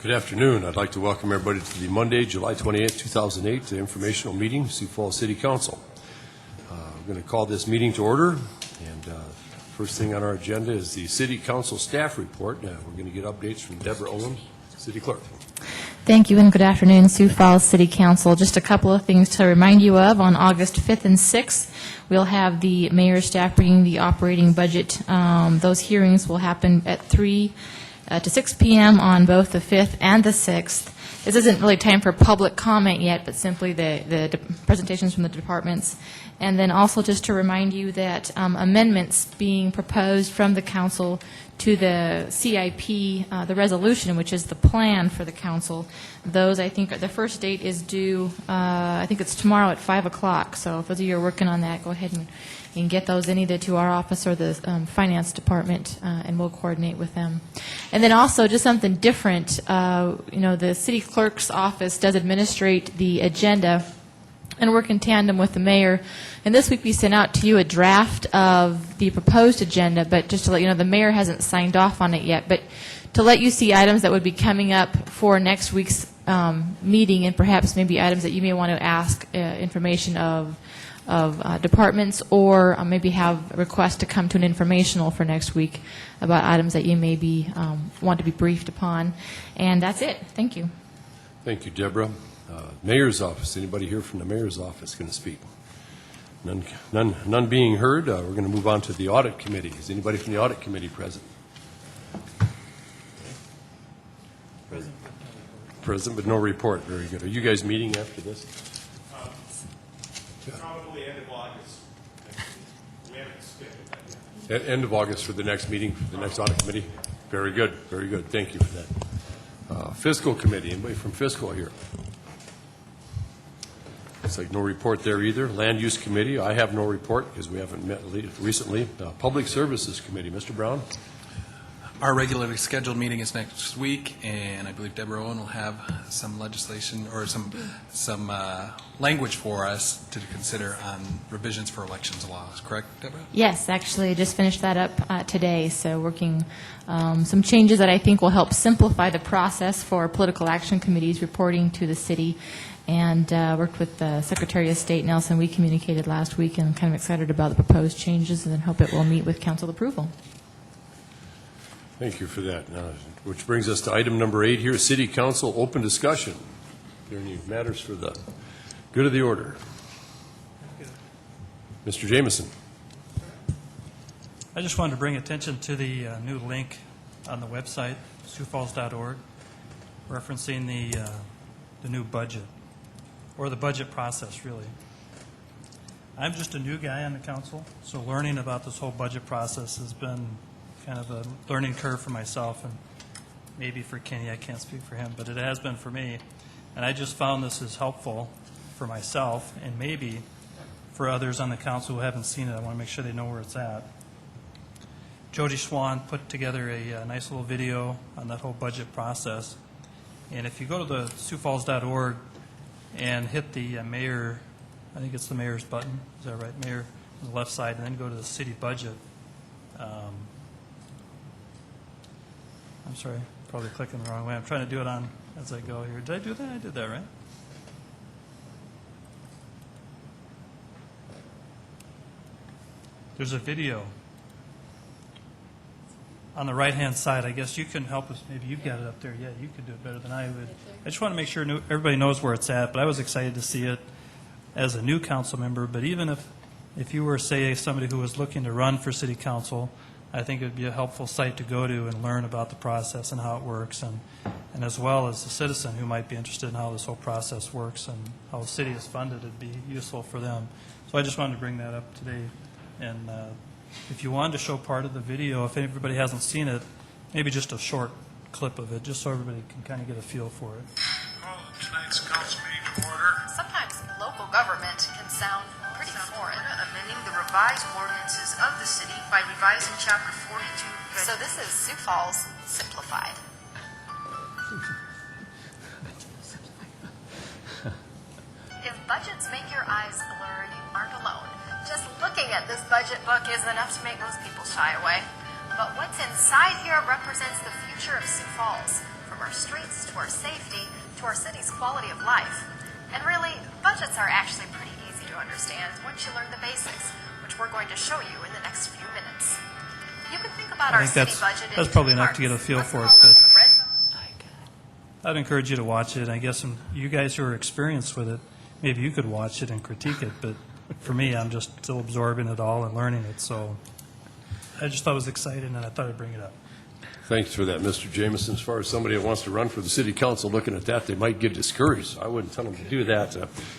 Good afternoon. I'd like to welcome everybody to the Monday, July 28th, 2008, the informational meeting, Sioux Falls City Council. We're going to call this meeting to order, and first thing on our agenda is the City Council staff report. We're going to get updates from Deborah Owen, City Clerk. Thank you, and good afternoon, Sioux Falls City Council. Just a couple of things to remind you of. On August 5th and 6th, we'll have the mayor's staff bringing the operating budget. Those hearings will happen at 3 to 6 p.m. on both the 5th and the 6th. This isn't really time for public comment yet, but simply the presentations from the departments. And then also just to remind you that amendments being proposed from the council to the CIP, the resolution, which is the plan for the council, those, I think, the first date is due, I think it's tomorrow at 5 o'clock. So if those of you are working on that, go ahead and get those in either to our office or the finance department, and we'll coordinate with them. And then also just something different, the city clerk's office does administrate the agenda and work in tandem with the mayor. And this week we sent out to you a draft of the proposed agenda, but just to let you know, the mayor hasn't signed off on it yet. But to let you see items that would be coming up for next week's meeting, and perhaps maybe items that you may want to ask information of departments, or maybe have a request to come to an informational for next week about items that you may be want to be briefed upon. And that's it. Thank you. Thank you, Deborah. Mayor's office. Anybody here from the mayor's office going to speak? None being heard. We're going to move on to the audit committee. Is anybody from the audit committee present? Present, but no report. Very good. Are you guys meeting after this? Probably end of August. We haven't scheduled that yet. End of August for the next meeting, for the next audit committee? Very good. Very good. Thank you for that. Fiscal committee. Anybody from fiscal here? Looks like no report there either. Land use committee. I have no report because we haven't met recently. Public services committee. Mr. Brown? Our regularly scheduled meeting is next week, and I believe Deborah Owen will have some legislation or some language for us to consider on revisions for elections laws. Correct, Deborah? Yes, actually, I just finished that up today. So working some changes that I think will help simplify the process for political action committees reporting to the city. And worked with the Secretary of State, Nelson. We communicated last week, and I'm kind of excited about the proposed changes, and then hope it will meet with council approval. Thank you for that. Which brings us to item number 8 here, City Council open discussion. Are there any matters for the good of the order? Mr. Jameson. I just wanted to bring attention to the new link on the website, siouxfalls.org, referencing the new budget, or the budget process, really. I'm just a new guy on the council, so learning about this whole budget process has been kind of a learning curve for myself, and maybe for Kenny. I can't speak for him, but it has been for me. And I just found this is helpful for myself, and maybe for others on the council who haven't seen it. I want to make sure they know where it's at. Jody Schwan put together a nice little video on that whole budget process. And if you go to the siouxfalls.org and hit the mayor, I think it's the mayor's button, is that right? Mayor on the left side, and then go to the city budget. I'm sorry, probably clicking the wrong way. I'm trying to do it on as I go here. Did I do that? I did that, right? There's a video on the right-hand side. I guess you can help us. Maybe you've got it up there. Yeah, you could do it better than I would. I just want to make sure everybody knows where it's at, but I was excited to see it as a new council member. But even if you were, say, somebody who was looking to run for city council, I think it would be a helpful site to go to and learn about the process and how it works, and as well as a citizen who might be interested in how this whole process works and how the city is funded, it'd be useful for them. So I just wanted to bring that up today. And if you wanted to show part of the video, if everybody hasn't seen it, maybe just a short clip of it, just so everybody can kind of get a feel for it. Call tonight's council meeting to order. Sometimes local government can sound pretty foreign. Amending the revised ordinances of the city by revising Chapter 42. So this is Sioux Falls simplified. If budgets make your eyes blur, you aren't alone. Just looking at this budget book is enough to make most people shy away. But what's inside here represents the future of Sioux Falls. From our streets, to our safety, to our city's quality of life. And really, budgets are actually pretty easy to understand once you learn the basics, which we're going to show you in the next few minutes. You can think about our I think city budget in that's two probably enough to get a parts. feel Let's for it, call them but the red bone. I'd encourage you to watch it. I guess you guys who are experienced with it, maybe you could watch it and critique it, but for me, I'm just still absorbing it all and learning it, so I just thought it was exciting, and I thought I'd bring it up. Thanks for that, Mr. Jamison. As far as somebody that wants to run for the city council, looking at that, they might get discouraged. I wouldn't tell them to do that.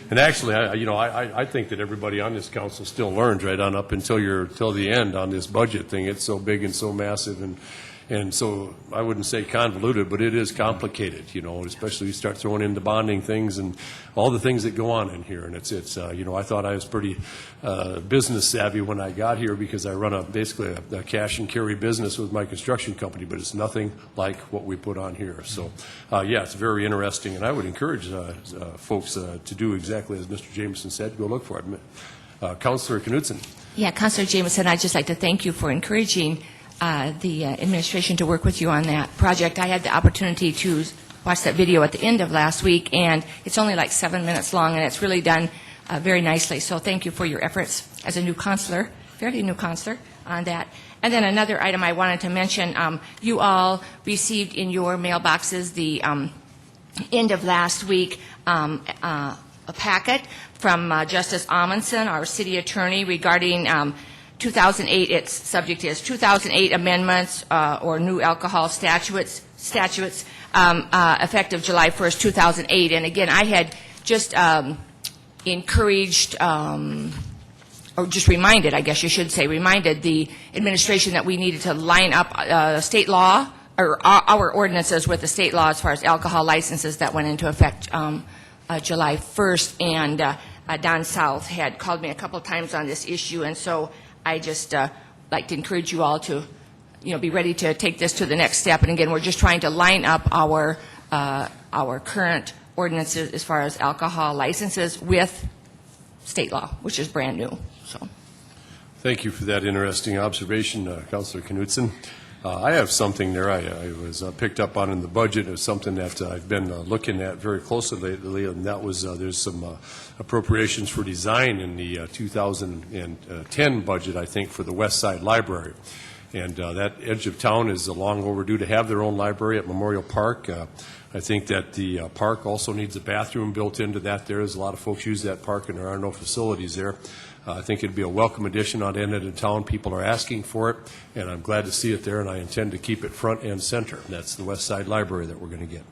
And actually, I think that everybody on this council still learns right on up until the end on this budget thing. It's so big and so massive, and so I wouldn't say convoluted, but it is complicated, especially you start throwing in the bonding things and all the things that go on in here. And it's I thought I was pretty business savvy when I got here because I run basically a cash and carry business with my construction company, but it's nothing like what we put on here. So, it's very interesting, and I would encourage folks to do exactly as Mr. Jameson said, go look for it. Councilor Knudsen. Yeah, Councilor Jameson, I'd just like to thank you for encouraging the administration to work with you on that project. I had the opportunity to watch that video at the end of last week, and it's only like 7 minutes long, and it's really done very nicely. So thank you for your efforts as a new counselor, fairly new counselor, on that. And then another item I wanted to mention, you all received in your mailboxes the end of last week a packet from Justice Amundsen, our city attorney, regarding 2008, its subject is 2008 amendments or new alcohol statutes effective July 1st, 2008. And again, I had just encouraged, or just reminded, I guess you should say, reminded the administration that we needed to line up state law, or our ordinances with the state law as far as alcohol licenses that went into effect July 1st. And Don South had called me a couple of times on this issue, and so I just like to encourage you all to, be ready to take this to the next step. And again, we're just trying to line up our current ordinances as far as alcohol licenses with state law, which is brand new. So, Thank you for that interesting observation, Councilor Knudsen. I have something there I was picked up on in the budget. It's something that I've been looking at very closely lately, and that was there's some appropriations for design in the 2010 budget, I think, for the West Side Library. And that edge of town is long overdue to have their own library at Memorial Park. I think that the park also needs a bathroom built into that. There's a lot of folks use that park, and there are no facilities there. I think it'd be a welcome addition on the end of the town. People are asking for it, and I'm glad to see it there, and I intend to keep it front and center. That's the West Side Library that we're going to get.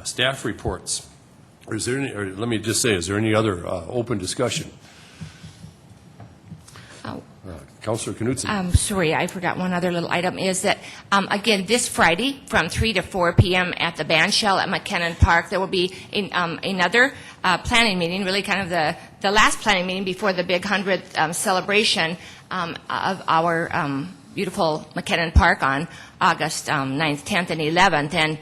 Staff reports. Is there any, or let me just say, is there any other open discussion? Councilor Knudsen. sorry, I forgot one other little item, is that, again, this Friday from 3 to 4 p.m. at the band shell at McKinnon Park, there will be another planning meeting, really kind of the last planning meeting before the big 100th celebration of our beautiful McKinnon Park on August 9th, 10th, and 11th.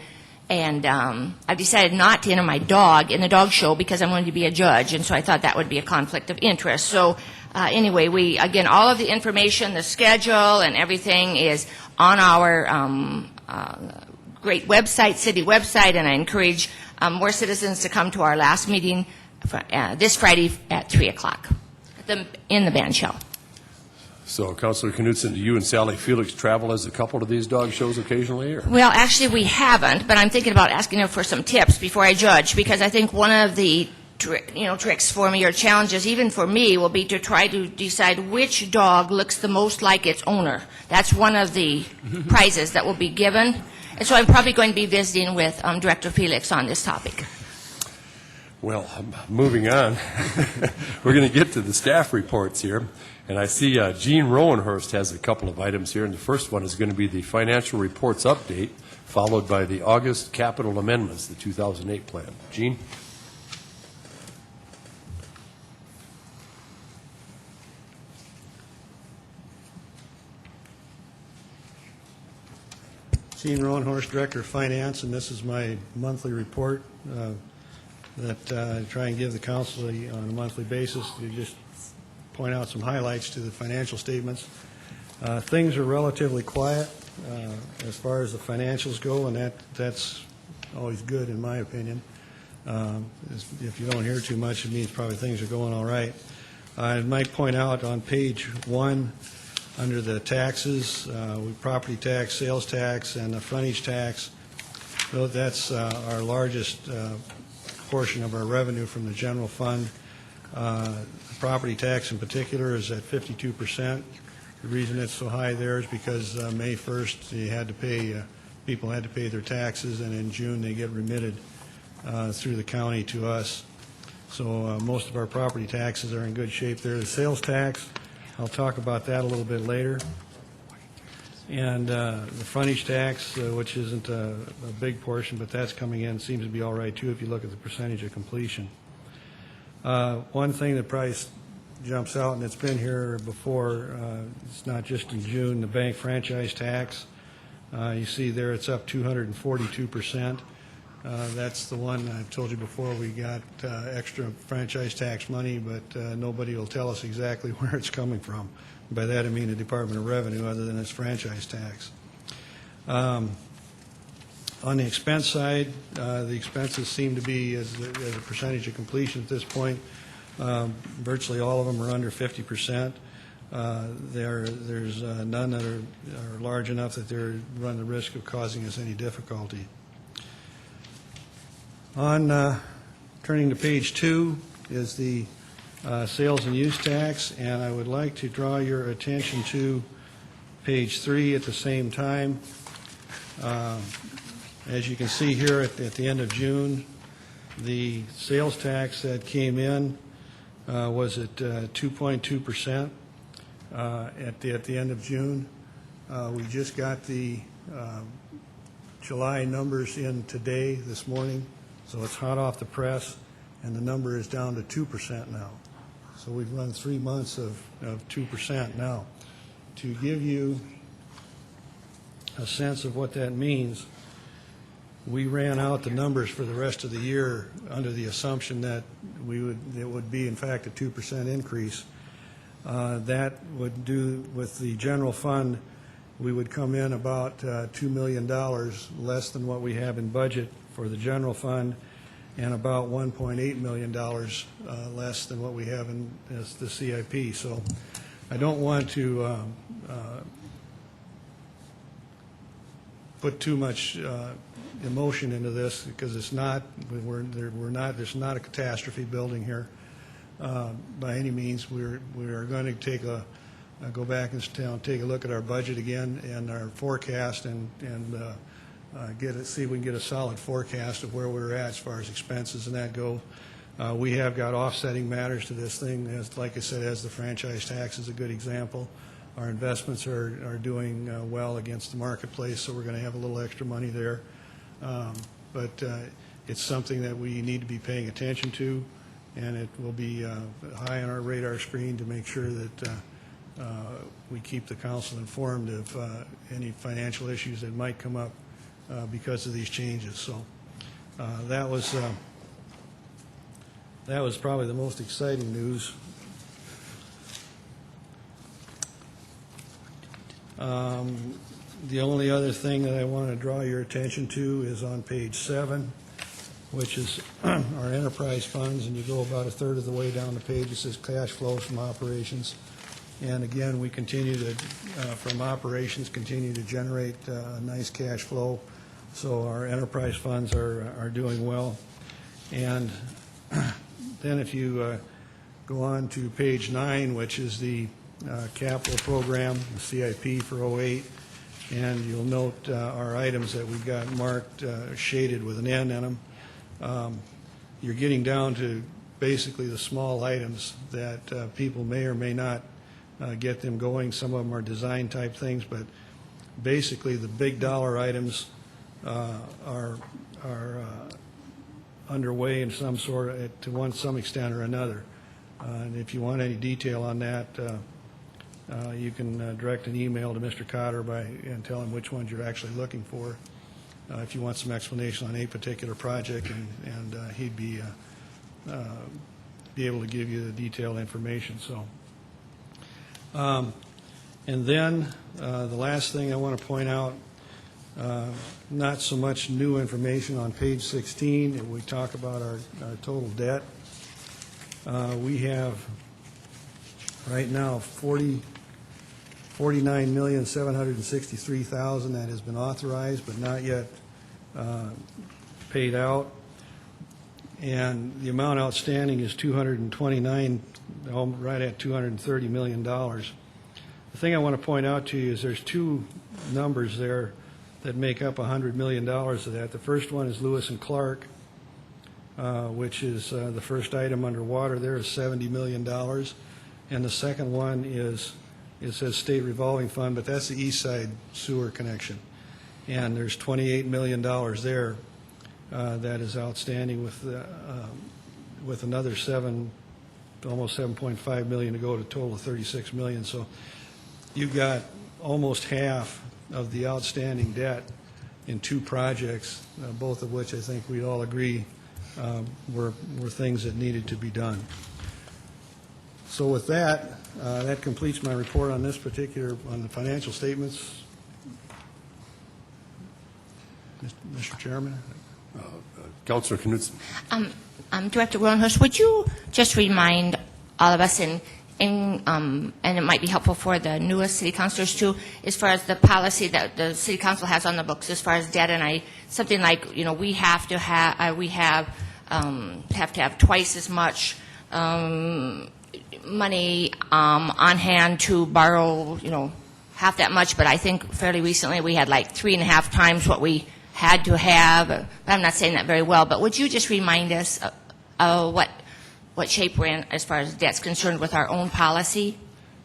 And I decided not to enter my dog in the dog show because I'm going to be a judge, and so I thought that would be a conflict of interest. So anyway, again, all of the information, the schedule, and everything is on our great website, city website, and I encourage more citizens to come to our last meeting this Friday at 3 o'clock in the band shell. So, Councilor Knudsen, do you and Sally Felix travel as a couple to these dog shows occasionally? Or? Well, actually, we haven't, but I'm thinking about asking her for some tips before I judge, because I think one of the tricks for me or challenges, even for me, will be to try to decide which dog looks the most like its owner. That's one of the prizes that will be given. And so I'm probably going to be visiting with Director Felix on this topic. Well, moving on, we're going to get to the staff reports here. And I see Gene Rowenhurst has a couple of items here. And the first one is going to be the financial reports update, followed by the August capital amendments, the 2008 plan. Gene? Gene Rowenhorst, Director of Finance, and this is my monthly report that I try and give the council on a monthly basis to just point out some highlights to the financial statements. Things are relatively quiet as far as the financials go, and that's always good, in my opinion. If you don't hear too much, it means probably things are going all right. I might point out on page 1, under the taxes, property tax, sales tax, and the frontage tax, that's our largest portion of our revenue from the general fund. Property tax in particular is at 52%. The reason it's so high there is because May 1st, people had to pay their taxes, and in June they get remitted through the county to us. So most of our property taxes are in good shape there. The sales tax, I'll talk about that a little bit later. And the frontage tax, which isn't a big portion, but that's coming in, seems to be all right too if you look at the percentage of completion. One thing that probably jumps out, and it's been here before, it's not just in June, the bank franchise tax. You see there it's up 242%. That's the one I told you before, we got extra franchise tax money, but nobody will tell us exactly where it's coming from. By that I mean the Department of Revenue, other than its franchise tax. On the expense side, the expenses seem to be, as a percentage of completion at this point, virtually all of them are under 50%. There's none that are large enough that they run the risk of causing us any difficulty. On turning to page 2 is the sales and use tax, and I would like to draw your attention to page 3 at the same time. As you can see here at the end of June, the sales tax that came in was at 2.2% at the end of June. We just got the July numbers in today, this morning, so it's hot off the press, and the number is down to 2% now. So we've run 3 months of 2% now. To give you a sense of what that means, we ran out the numbers for the rest of the year under the assumption that it would be, in fact, a 2% increase. That would do, with the general fund, we would come in about $2 million less than what we have in budget for the general fund, and about $1.8 million less than what we have in the CIP. So I don't want to put too much emotion into this, because it's not. There's not a catastrophe building here by any means. We are going to go back and take a look at our budget again and our forecast, and see if we can get a solid forecast of where we're at as far as expenses and that go. We have got offsetting matters to this thing, like I said, as the franchise tax is a good example. Our investments are doing well against the marketplace, so we're going to have a little extra money there. But it's something that we need to be paying attention to, and it will be high on our radar screen to make sure that we keep the council informed of any financial issues that might come up because of these changes. So that was probably the most exciting news. The only other thing that I want to draw your attention to is on page 7, which is our enterprise funds, and you go about a third of the way down the page. It says cash flows from operations. And again, we continue to, from operations, continue to generate a nice cash flow. So our enterprise funds are doing well. And then if you go on to page 9, which is the capital program, the CIP for 08, and you'll note our items that we've got marked, shaded with an N in them. You're getting down to basically the small items that people may or may not get them going. Some of them are design type things, but basically the big dollar items are underway in some some extent or another. And if you want any detail on that, you can direct an email to Mr. Cotter and tell him which ones you're actually looking for. If you want some explanation on a particular project, and he'd be able to give you the detailed information. So, and then the last thing I want to point out, Not so much new information on page 16. We talk about our total debt. We have right now $49,763,000 that has been authorized but not yet paid out. And the amount outstanding is $229, right at $230 million. The thing I want to point out to you is there's two numbers there that make up $100 million of that. The first one is Lewis and Clark, which is the first item underwater. There is $70 million. And the second one is, it says State Revolving Fund, but that's the East Side Sewer connection. And there's $28 million there that is outstanding with another almost $7.5 million to go to a total of $36 million. So you've got almost half of the outstanding debt in two projects, both of which I think we'd all agree were things that needed to be done. So with that, that completes my report on this particular, on the financial statements. Mr. Chairman? Councilor Knudsen. Director Willenhurst, would you just remind all of us, and it might be helpful for the newest city councilors too, as far as the policy that the city council has on the books as far as debt, and something like, we have to have twice as much money on hand to borrow, half that much, but I think fairly recently we had like 3.5 times what we had to have. But I'm not saying that very well, but would you just remind us what shape we're in as far as debt's concerned with our own policy?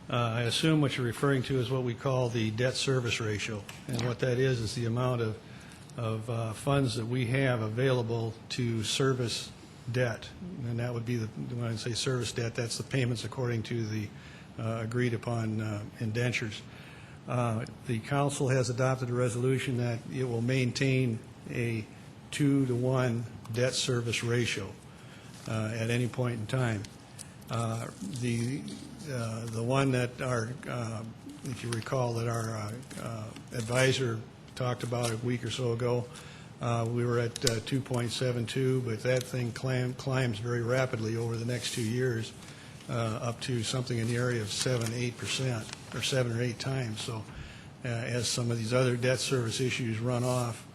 I assume what you're referring to is what we call the debt service ratio. And what that is the amount of funds that we have available to service debt. And that would be, when I say service debt, that's the payments according to the agreed upon indentures. The council has adopted a resolution that it will maintain a 2-to-1 debt service ratio at any point in time. The one that our, if you recall, that our advisor talked about a week or so ago, we were at 2.72, but that thing climbs very rapidly over the next 2 years, up to something in the area of 7-8%, or 7 or 8 times. So as some of these other debt service issues run off,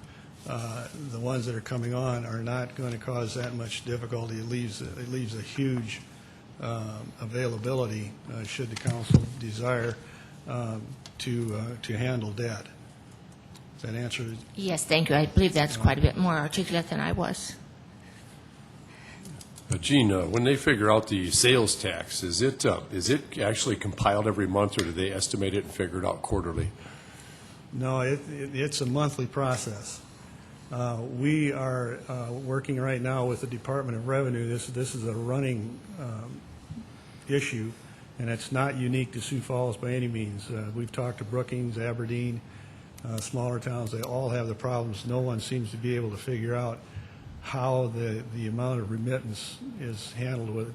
the ones that are coming on are not going to cause that much difficulty. It leaves a huge availability, should the council desire, to handle debt. Does that answer? Yes, thank you. I believe that's quite a bit more articulate than I was. Gene, when they figure out the sales tax, is it actually compiled every month, or do they estimate it and figure it out quarterly? No, it's a monthly process. We are working right now with the Department of Revenue. This is a running issue, and it's not unique to Sioux Falls by any means. We've talked to Brookings, Aberdeen, smaller towns. They all have the problems. No one seems to be able to figure out how the amount of remittance is handled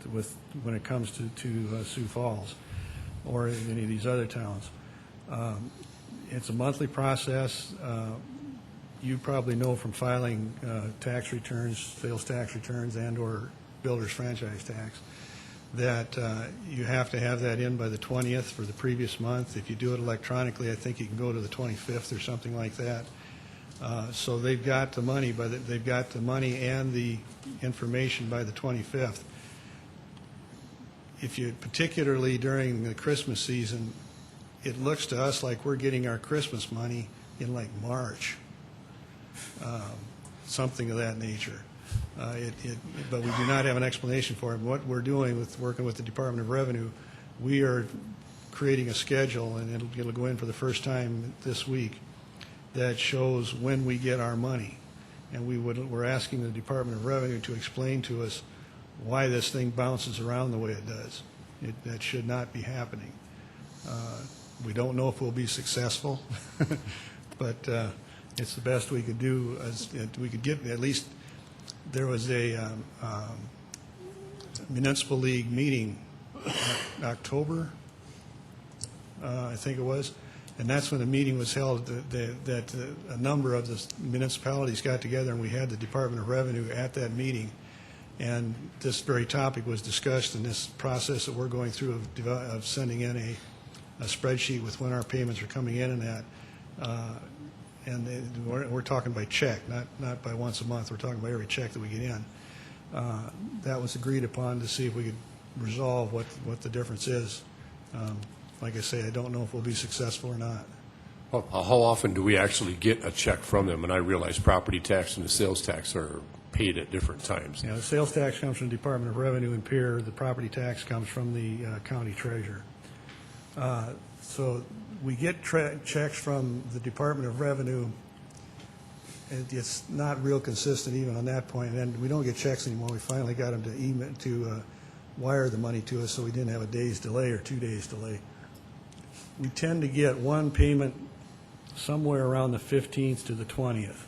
when it comes to Sioux Falls or any of these other towns. It's a monthly process. You probably know from filing tax returns, sales tax returns, and/or builder's franchise tax, that you have to have that in by the 20th for the previous month. If you do it electronically, I think you can go to the 25th or something like that. So they've got the money, they've got the money and the information by the 25th. If you, particularly during the Christmas season, it looks to us like we're getting our Christmas money in like March, something of that nature. But we do not have an explanation for it. What we're doing with working with the Department of Revenue, we are creating a schedule, and it'll go in for the first time this week, that shows when we get our money. And we're asking the Department of Revenue to explain to us why this thing bounces around the way it does. That should not be happening. We don't know if we'll be successful, but it's the best we could do. We could get, at least there was a municipal league meeting in October, I think it was, And that's when the meeting was held, that a number of the municipalities got together, and we had the Department of Revenue at that meeting. And this very topic was discussed in this process that we're going through of sending in a spreadsheet with when our payments are coming in and that. And we're talking by check, not by once a month. We're talking by every check that we get in. That was agreed upon to see if we could resolve what the difference is. Like I say, I don't know if we'll be successful or not. Well, how often do we actually get a check from them? And I realize property tax and the sales tax are paid at different times. Yeah, the sales tax comes from the Department of Revenue and Pier. The property tax comes from the county treasurer. So we get checks from the Department of Revenue. It's not real consistent even on that point. And we don't get checks anymore. We finally got them to email to wire the money to us, so we didn't have a day's delay or 2 days delay. We tend to get one payment somewhere around the 15th to the 20th.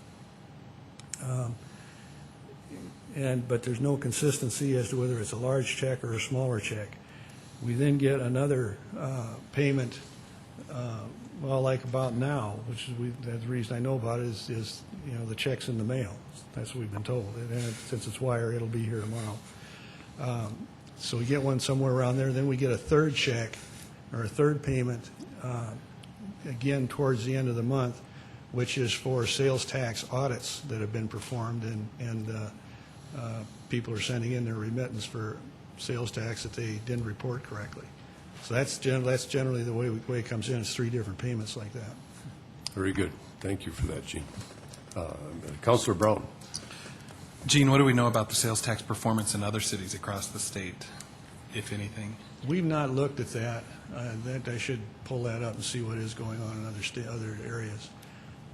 But there's no consistency as to whether it's a large check or a smaller check. We then get another payment, well, like about now, which is that's the reason I know about it is the check's in the mail. That's what we've been told. And since it's wire, it'll be here tomorrow. So we get one somewhere around there. Then we get a third check or a third payment, again towards the end of the month, which is for sales tax audits that have been performed, and people are sending in their remittance for sales tax that they didn't report correctly. So that's generally the way it comes in. It's 3 different payments like that. Very good. Thank you for that, Gene. Councilor Brown. Gene, what do we know about the sales tax performance in other cities across the state, if anything? We've not looked at that. That I should pull that up and see what is going on in other areas.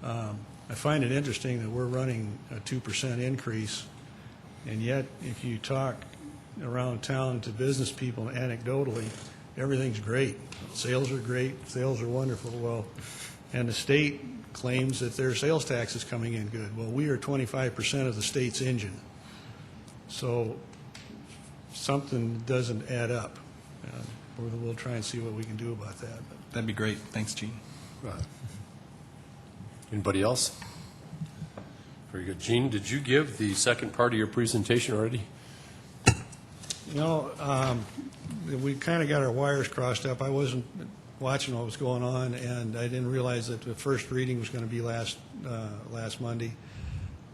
I find it interesting that we're running a 2% increase, and yet if you talk around town to business people anecdotally, everything's great. Sales are great. Sales are wonderful. Well, and the state claims that their sales tax is coming in good. Well, we are 25% of the state's engine. So something doesn't add up. We'll try and see what we can do about that. That'd be great. Thanks, Gene. Anybody else? Very good. Gene, did you give the second part of your presentation already? We kind of got our wires crossed up. I wasn't watching what was going on, and I didn't realize that the first reading was going to be last Monday.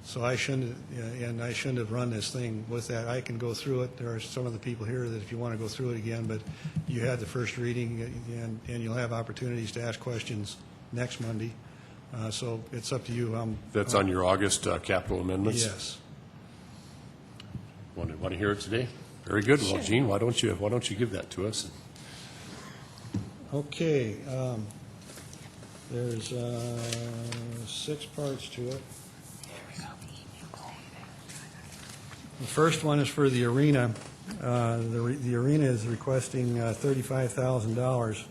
So I shouldn't have run this thing with that. I can go through it. There are some of the people here that if you want to go through it again, but you had the first reading, and you'll have opportunities to ask questions next Monday. So it's up to you. That's on your August capital amendments? Yes. Want to hear it today? Very good. Well, Gene, why don't you give that to us? Okay. There's 6 parts to it. The first one is for the arena. The arena is requesting $35,000.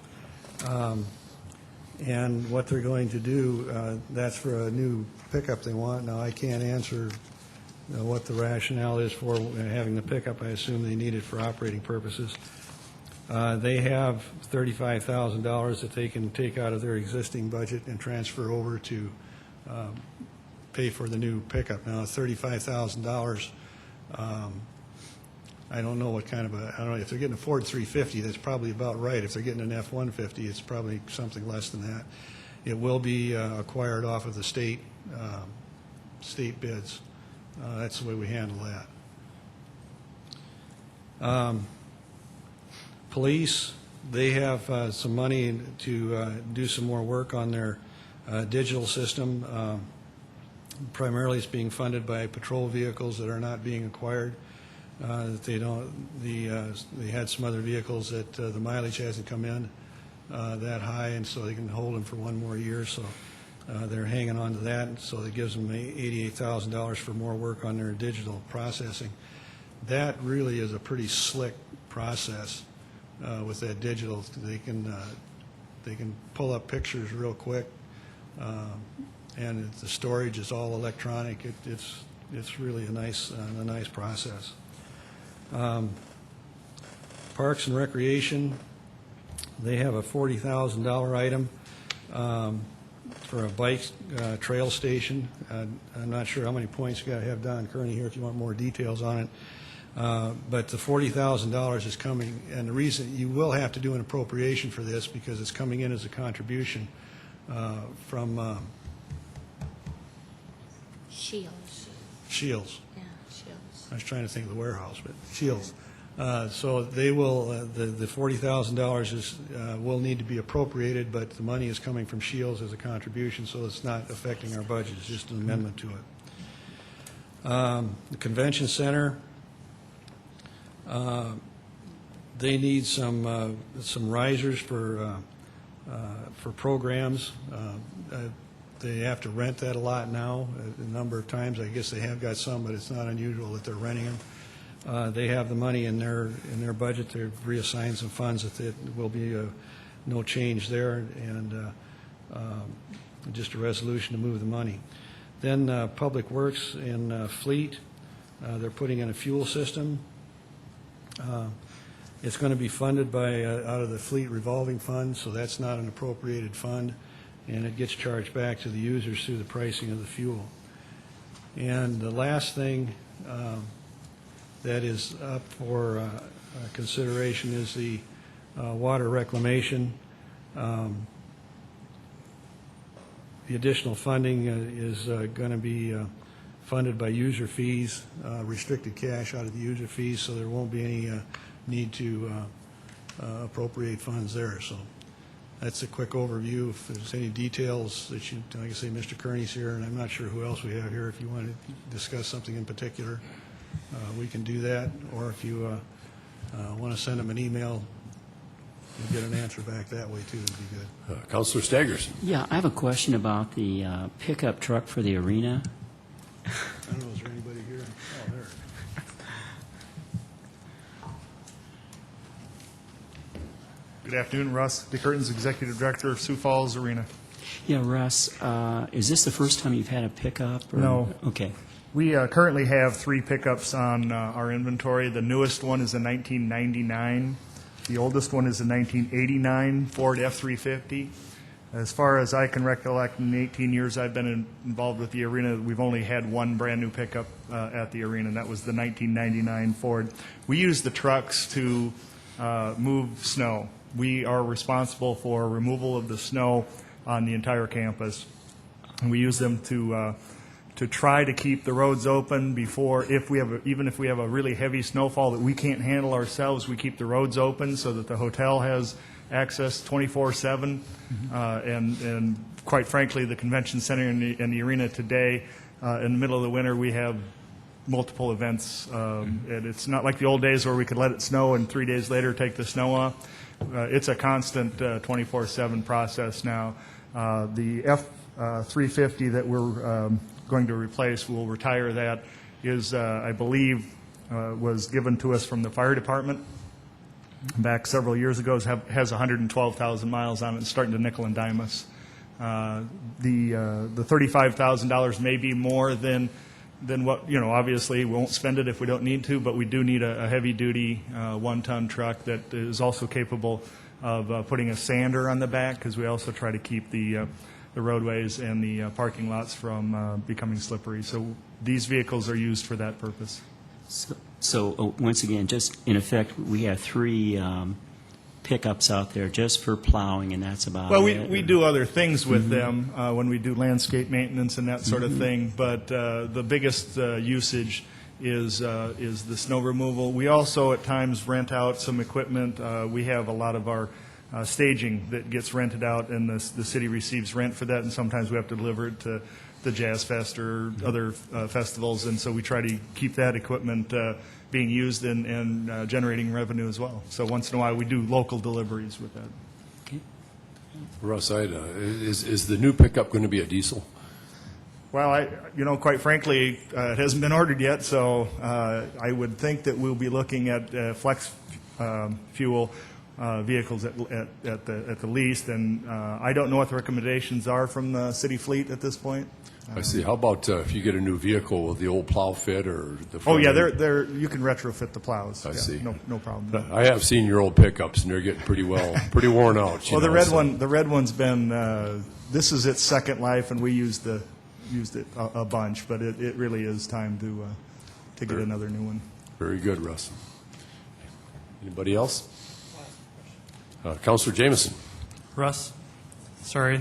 And what they're going to do, that's for a new pickup they want. Now, I can't answer what the rationale is for having the pickup. I assume they need it for operating purposes. They have $35,000 that they can take out of their existing budget and transfer over to pay for the new pickup. Now, $35,000, I don't know what kind of I don't know if they're getting a Ford 350, that's probably about right. If they're getting an F-150, it's probably something less than that. It will be acquired off of the state bids. That's the way we handle that. Police, they have some money to do some more work on their digital system. Primarily, it's being funded by patrol vehicles that are not being acquired. They had some other vehicles that the mileage hasn't come in that high, and so they can hold them for 1 more year. So they're hanging on to that. And so it gives them $88,000 for more work on their digital processing. That really is a pretty slick process with that digital. They can pull up pictures real quick, and the storage is all electronic. It's really a nice process. Parks and Recreation, they have a $40,000 item for a bike trail station. I'm not sure how many points you got to have Don Kearney here if you want more details on it. But the $40,000 is coming, and the reason you will have to do an appropriation for this because it's coming in as a contribution from Shields. Shields. Yeah, Shields. I was trying to think of the warehouse, but Shields. So they will, the $40,000 is, will need to be appropriated, but the money is coming from Shields as a contribution, so it's not affecting our budget. It's just an amendment to it. The convention center, they need some risers for programs. They have to rent that a lot now, a number of times. I guess they have got some, but it's not unusual that they're renting them. They have the money in their budget. They've reassigned some funds that there will be no change there, and just a resolution to move the money. Then Public Works and Fleet, they're putting in a fuel system. It's going to be funded by out of the Fleet revolving fund, so that's not an appropriated fund, and it gets charged back to the users through the pricing of the fuel. And the last thing that is up for consideration is the water reclamation. The additional funding is going to be funded by user fees, restricted cash out of the user fees, so there won't be any need to appropriate funds there. So that's a quick overview. If there's any details that you, like I say, Mr. Kearney's here, and I'm not sure who else we have here. If you want to discuss something in particular, we can do that. Or if you want to send them an email, you'll get an answer back that way, too. It'd be good. Councilor Staggers. Yeah, I have a question about the pickup truck for the arena. I don't know, is there anybody here? Oh, there. Good afternoon, Russ DeCurtins, Executive Director of Sioux Falls Arena. Yeah, Russ, is this the first time you've had a pickup? Or? No. Okay. We currently have 3 pickups on our inventory. The newest one is a 1999. The oldest one is a 1989 Ford F-350. As far as I can recollect, in the 18 years I've been involved with the arena, we've only had one brand-new pickup at the arena, and that was the 1999 Ford. We use the trucks to move snow. We are responsible for removal of the snow on the entire campus. And we use them to try to keep the roads open before, even if we have a really heavy snowfall that we can't handle ourselves, we keep the roads open so that the hotel has access 24/7. And quite frankly, the convention center and the arena today, in the middle of the winter, we have multiple events. And it's not like the old days where we could let it snow and 3 days later take the snow off. It's a constant 24/7 process now. The F-350 that we're going to replace, we'll retire that, is, I believe, was given to us from the fire department back several years ago. Has 112,000 miles on it. It's starting to nickel and dime us. The $35,000 may be more than what, obviously we won't spend it if we don't need to, but we do need a heavy-duty 1-ton truck that is also capable of putting a sander on the back, because we also try to keep the roadways and the parking lots from becoming slippery. So these vehicles are used for that purpose. So once again, just in effect, we have 3 pickups out there just for plowing, and that's about Well, it? we do other things with them when we do landscape maintenance and that sort of thing, but the biggest usage is the snow removal. We also at times rent out some equipment. We have a lot of our staging that gets rented out, and the city receives rent for that, and sometimes we have to deliver it to the Jazz Fest or other festivals, and so we try to keep that equipment being used and generating revenue as well. So once in a while, we do local deliveries with that. Okay. Russ, is the new pickup going to be a diesel? Well, quite frankly, it hasn't been ordered yet, so I would think that we'll be looking at flex fuel vehicles at the least, and I don't know what the recommendations are from the city fleet at this point. I see. How about if you get a new vehicle, will the old plow fit or the? Oh, yeah, front end? you can retrofit the plows. I Yeah, see. No problem. I have seen your old pickups, and they're getting pretty worn out. Well, the red one's been, this is its second life, and we used it a bunch, but it really is time to get another new one. Very good, Russ. Anybody else? Councilor Jameson. Russ, sorry.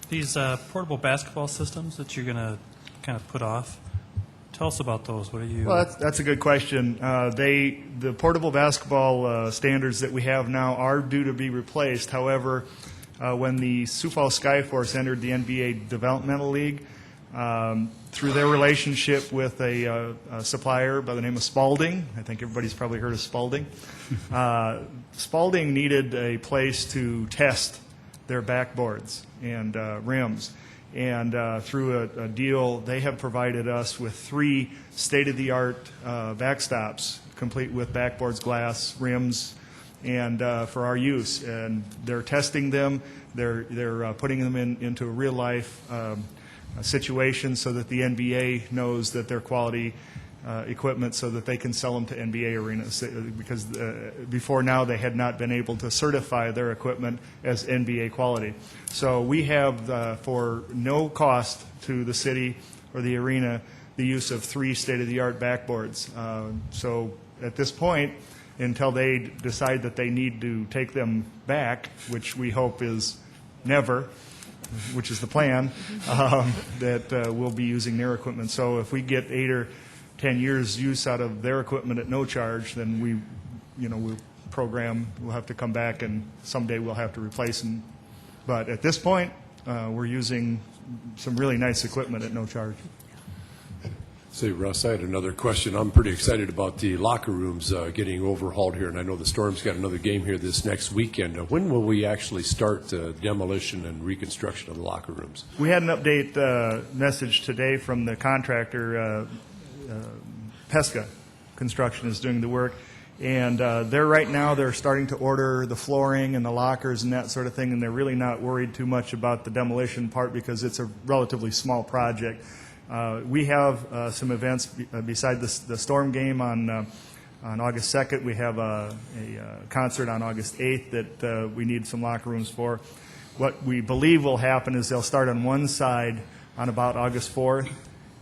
These portable basketball systems that you're going to kind of put off, tell us about those. What are you? Well, that's a good question. The portable basketball standards that we have now are due to be replaced. However, when the Sioux Falls Skyforce entered the NBA Developmental League, through their relationship with a supplier by the name of Spalding, I think everybody's probably heard of Spalding, Spalding needed a place to test their backboards and rims. And through a deal, they have provided us with 3 state-of-the-art backstops, complete with backboards, glass, rims, and for our use. And they're testing them. They're putting them into a real-life situation so that the NBA knows that they're quality equipment so that they can sell them to NBA arenas. Because before now, they had not been able to certify their equipment as NBA quality. So we have, for no cost to the city or the arena, the use of 3 state-of-the-art backboards. So at this point, until they decide that they need to take them back, which we hope is never, which is the plan, that we'll be using their equipment. So if we get 8 or 10 years use out of their equipment at no charge, then we'll have to come back and someday we'll have to replace them. But at this point, we're using some really nice equipment at no charge. Say, Russ, I had another question. I'm pretty excited about the locker rooms getting overhauled here, and I know the Storm's got another game here this next weekend. When will we actually start demolition and reconstruction of the locker rooms? We had an update message today from the contractor, Pesca Construction is doing the work, and they're starting to order the flooring and the lockers and that sort of thing, and they're really not worried too much about the demolition part because it's a relatively small project. We have some events beside the Storm game on August 2nd. We have a concert on August 8th that we need some locker rooms for. What we believe will happen is they'll start on one side on about August 4th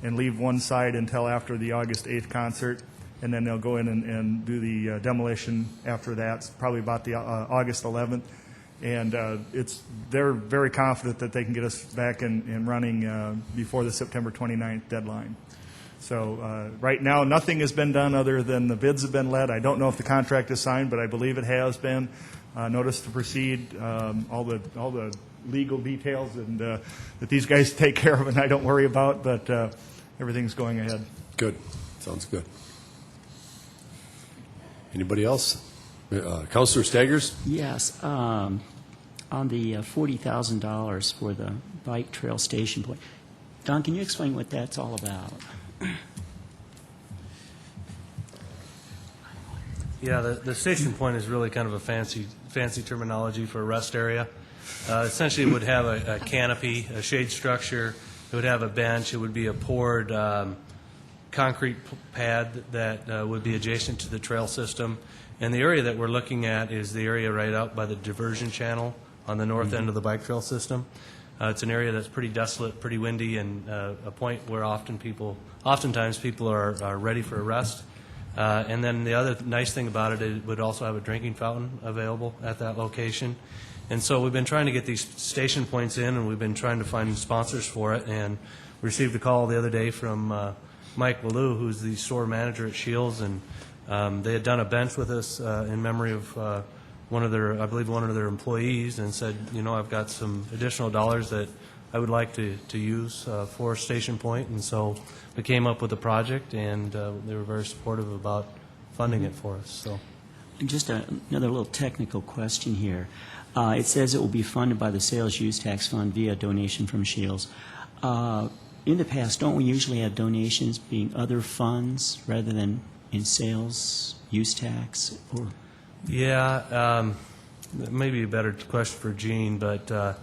and leave one side until after the August 8th concert, and then they'll go in and do the demolition after that. It's probably about the August 11th. And they're very confident that they can get us back and running before the September 29th deadline. So right now, nothing has been done other than the bids have been let. I don't know if the contract is signed, but I believe it has been. Notice to proceed, all the legal details and that these guys take care of and I don't worry about, but everything's going ahead. Good. Sounds good. Anybody else? Councilor Staggers? Yes. On the $40,000 for the bike trail station point, Don, can you explain what that's all about? Yeah, the station point is really kind of a fancy terminology for a rest area. Essentially, it would have a canopy, a shade structure. It would have a bench. It would be a poured concrete pad that would be adjacent to the trail system. And the area that we're looking at is the area right out by the diversion channel on the north end of the bike trail system. It's an area that's pretty desolate, pretty windy, and a point where oftentimes people are ready for a rest. And then the other nice thing about it, it would also have a drinking fountain available at that location. And so we've been trying to get these station points in, and we've been trying to find sponsors for it. And received a call the other day from Mike Ballou, who's the store manager at Shields, and they had done a bench with us in memory of one of their employees, and said, I've got some additional dollars that I would like to use for Station Point. And so we came up with a project, and they were very supportive about funding it for us. So, And just another little technical question here. It says it will be funded by the Sales Use Tax Fund via donation from Shields. In the past, don't we usually have donations being other funds rather than in sales use tax? Or yeah, maybe a better question for Gene, but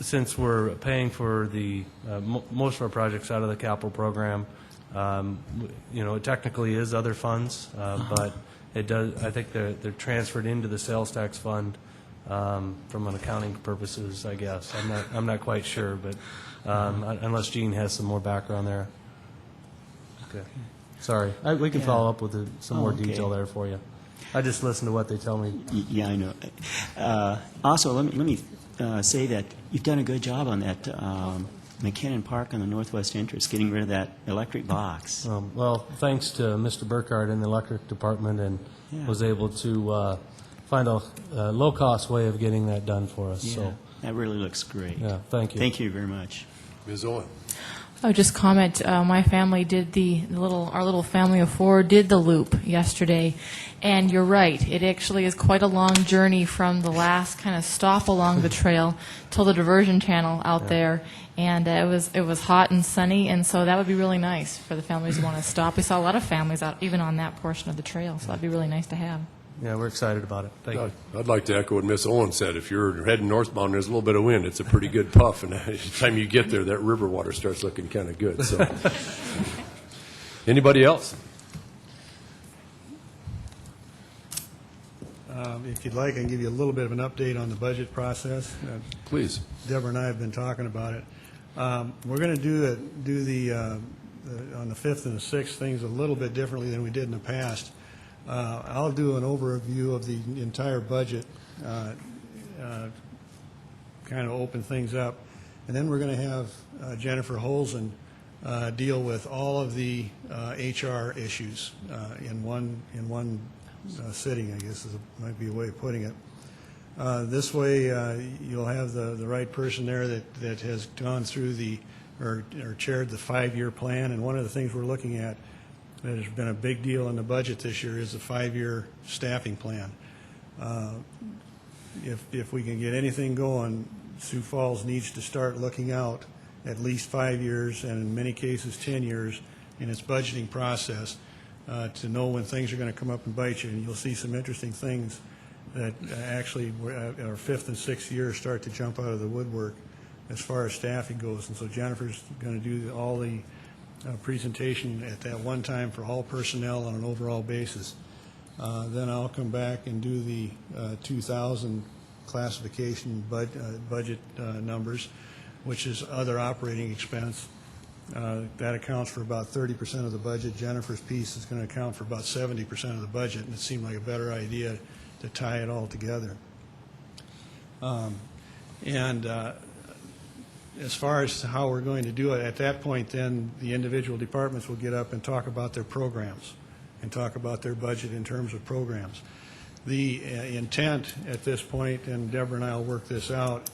since we're paying for the most of our projects out of the capital program, it technically is other funds, but it does. I think they're transferred into the sales tax fund from an accounting purposes. I guess I'm not quite sure, but unless Gene has some more background there. Okay. Sorry, we can follow up with some more detail there for you. I just listen to what they tell me. Yeah, I know. Also, let me say that you've done a good job on that McKinnon Park on the northwest entrance, getting rid of that electric box. Well, thanks to Mr. Burkhardt in the electric department, and was able to find a low-cost way of getting that done for us. Yeah, So that really looks great. yeah, thank you. Thank you very much. Ms. Owen? I would just comment, my family did our little family of four did the loop yesterday, and you're right, it actually is quite a long journey from the last kind of stop along the trail till the diversion channel out there, and it was hot and sunny, and so that would be really nice for the families who want to stop. We saw a lot of families out even on that portion of the trail, so that'd be really nice to have. Yeah, we're excited about it. Thank you. I'd like to echo what Ms. Owen said. If you're heading northbound, there's a little bit of wind. It's a pretty good puff, and every time you get there, that river water starts looking kind of good. So, anybody else? If you'd like, I can give you a little bit of an update on the budget process. Please. Deborah and I have been talking about it. We're going to do the on the 5th and the 6th things a little bit differently than we did in the past. I'll do an overview of the entire budget, kind of open things up, and then we're going to have Jennifer Holzen deal with all of the HR issues in one sitting, I guess might be a way of putting it. This way, you'll have the right person there that has gone through or chaired the 5-year plan, and one of the things we're looking at that has been a big deal in the budget this year is the 5-year staffing plan. If we can get anything going, Sioux Falls needs to start looking out at least 5 years, and in many cases 10 years, in its budgeting process to know when things are going to come up and bite you. And you'll see some interesting things that actually our 5th and 6th years start to jump out of the woodwork as far as staffing goes. And so Jennifer's going to do all the presentation at that one time for all personnel on an overall basis. Then I'll come back and do the 2000 classification budget numbers, which is other operating expense. That accounts for about 30% of the budget. Jennifer's piece is going to account for about 70% of the budget, and it seemed like a better idea to tie it all together. As far as how we're going to do it, at that point, then the individual departments will get up and talk about their programs and talk about their budget in terms of programs. The intent at this point, and Deborah and I will work this out,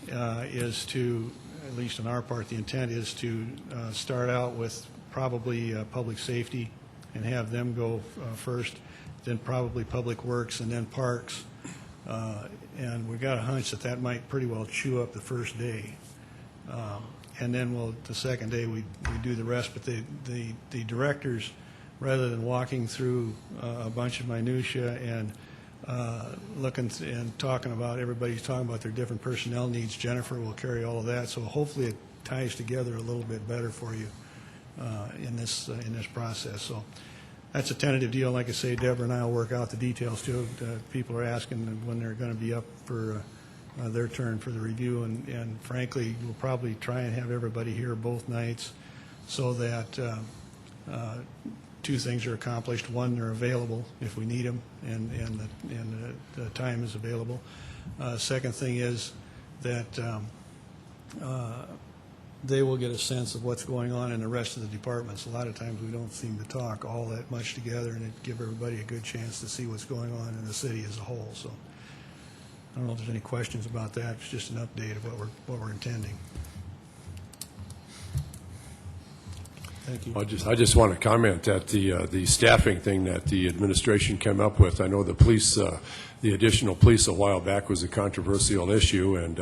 is to, at least on our part, the intent is to start out with probably public safety and have them go first, then probably public works, and then parks. And we've got a hunch that might pretty well chew up the first day. And then the second day we do the rest. But the directors, rather than walking through a bunch of minutia and looking and talking about, everybody's talking about their different personnel needs, Jennifer will carry all of that. So hopefully it ties together a little bit better for you in this process. So that's a tentative deal. Like I say, Deborah and I will work out the details too. People are asking when they're going to be up for their turn for the review, and frankly, we'll probably try and have everybody here both nights so that two things are accomplished. One, they're available if we need them, and the time is available. Second thing is that they will get a sense of what's going on in the rest of the departments. A lot of times we don't seem to talk all that much together, and it give everybody a good chance to see what's going on in the city as a whole. So I don't know if there's any questions about that. It's just an update of what we're intending. Thank you. I just want to comment that the staffing thing that the administration came up with. I know the police, the additional police a while back was a controversial issue, and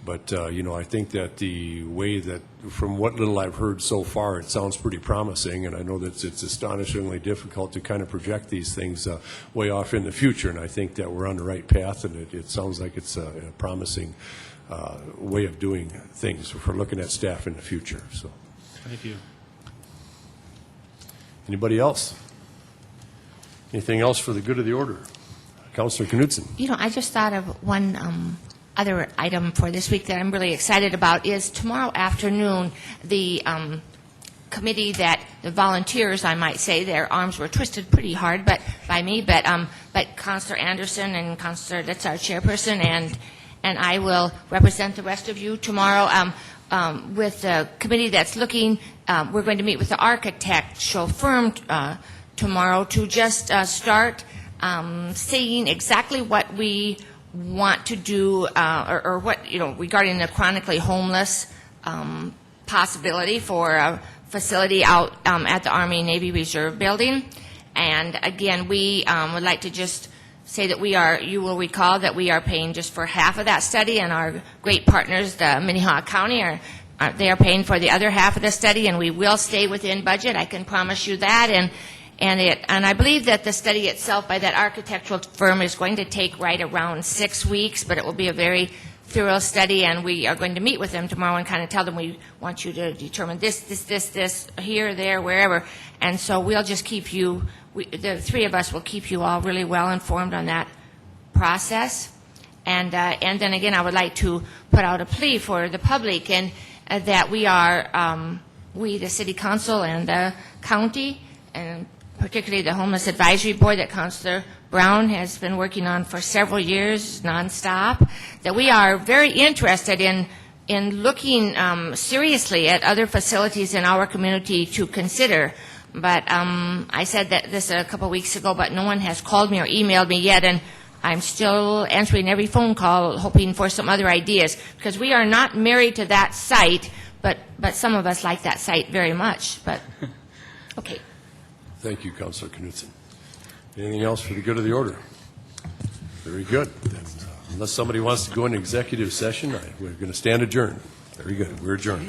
but I think that the way that, from what little I've heard so far, it sounds pretty promising, and I know that it's astonishingly difficult to kind of project these things way off in the future, and I think that we're on the right path, and it sounds like it's a promising way of doing things if we're looking at staff in the future. So, Thank you. anybody else? Anything else for the good of the order? Councilor Knudsen. You know, I just thought of one other item for this week that I'm really excited about is tomorrow afternoon, the committee that the volunteers, I might say, their arms were twisted pretty hard, but by me, but Councilor Anderson and Councilor, that's our chairperson, and I will represent the rest of you tomorrow with the committee that's looking. We're going to meet with the architectural firm tomorrow to just start seeing exactly what we want to do, or what, you know, regarding the chronically homeless possibility for a facility out at the Army Navy Reserve Building. And again, we would like to just say that we are, you will recall that we are paying just for half of that study, and our great partners, the Minnehaha County, they are paying for the other half of the study, and we will stay within budget. I can promise you that. And I believe that the study itself by that architectural firm is going to take right around 6 weeks, but it will be a very thorough study, and we are going to meet with them tomorrow and kind of tell them we want you to determine this, here, there, wherever. And so we'll just keep you, the three of us will keep you all really well informed on that process. And then again, I would like to put out a plea for the public, and that we are, we, the City Council and the county, and particularly the Homeless Advisory Board that Councilor Brown has been working on for several years nonstop, that we are very interested in looking seriously at other facilities in our community to consider. But I said that this a couple weeks ago, but no one has called me or emailed me yet, and I'm still answering every phone call hoping for some other ideas, because we are not married to that site, but some of us like that site very much. But okay. Thank you, Councilor Knudsen. Anything else for the good of the order? Very good. Then, unless somebody wants to go into executive session, we're going to stand adjourned. Very good. We're adjourned.